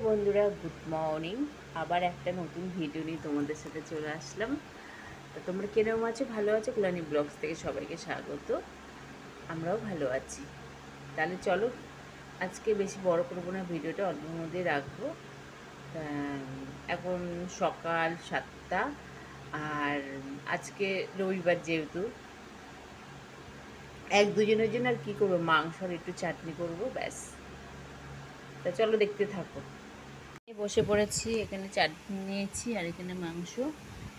বন্ধুরা, good morning. আবার একটা নতুন ভিডিও নিয়ে তোমাদের সাথে চলে আসলাম। তো তোমরা কেরম আছো? ভালো আছো? কল্যাণী ব্লগস থেকে সবাইকে স্বাগত। আমরাও ভালো আছি। তাহলে চলো, আজকে বেশি বড় করবো না, ভিডিওটা অল্পের মধ্যেই রাখবো। এখন সকাল 7টা, আর আজকে রবিবার যেহেতু এক দুজনের জন্য আর কী করবো, মাংস আর একটু চাটনি করবো, ব্যাস। তা চলো দেখতে থাকো। বসে পড়েছি, এখানে চাটনি নিয়েছি আর এখানে মাংস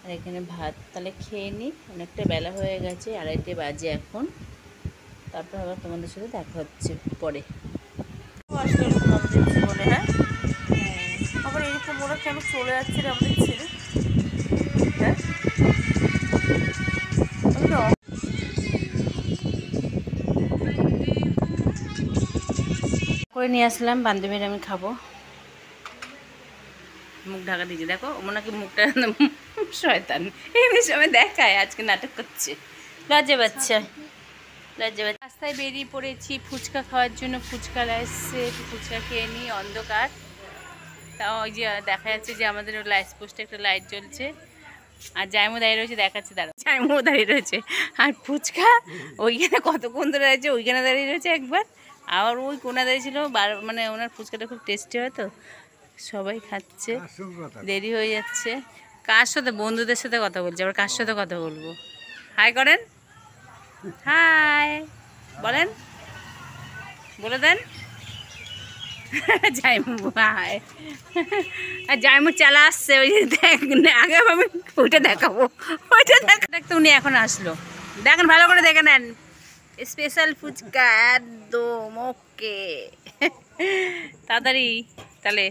আর এখানে ভাত। তাহলে খেয়ে নিই, অনেকটা বেলা হয়ে গেছে, 2:30 বাজে এখন। তারপর আবার তোমাদের সাথে দেখা হচ্ছে পরে। আমাদের জীবনে, হ্যাঁ, আবার এরকম ওরা কেন চলে যাচ্ছে রে আমাদের ছেলে, হ্যাঁ। করে নিয়ে আসলাম, বান্ধবীর আমি খাবো। মুখ ঢাকা দিয়েছে, দেখো ওনাকে মুখটা শয়তান এমনি সময় দেখায়, আজকে নাটক করছে। লজ্জা বাচ্চা, লজ্জা বাচ্চা। রাস্তায় বেরিয়ে পড়েছি ফুচকা খাওয়ার জন্য। ফুচকা এসছে, ফুচকা খেয়ে নিই। অন্ধকার, তাও ওই যে দেখা যাচ্ছে যে আমাদের লাইট পোস্টে একটা লাইট জ্বলছে, আর জায়মু দাঁড়িয়ে রয়েছে, দেখাচ্ছে দাঁড়া, জায়মু দাঁড়িয়ে রয়েছে। আর ফুচকা ওইখানে কতক্ষণ ধরে রয়েছে, ওইখানে দাঁড়িয়ে রয়েছে একবার, আবার ওই কোনা দাঁড়িয়ে ছিল। মানে ওনার ফুচকাটা খুব টেস্টি হয়, তো সবাই খাচ্ছে, দেরি হয়ে যাচ্ছে। কার সাথে? বন্ধুদের সাথে কথা বলছি, আবার কার সাথে কথা বলবো? হাই করেন, হাই বলেন, বলে দেন। জাইমু হাই, আর জাইমু চালা আসছে, ওই যে দেখ, আগে আমি ওইটা দেখাবো, ওইটা দেখতে উনি এখন আসলো। দেখেন, ভালো করে দেখে নেন। স্পেশাল ফুচকা একদম ওকে। তাড়াতাড়ি তাহলে।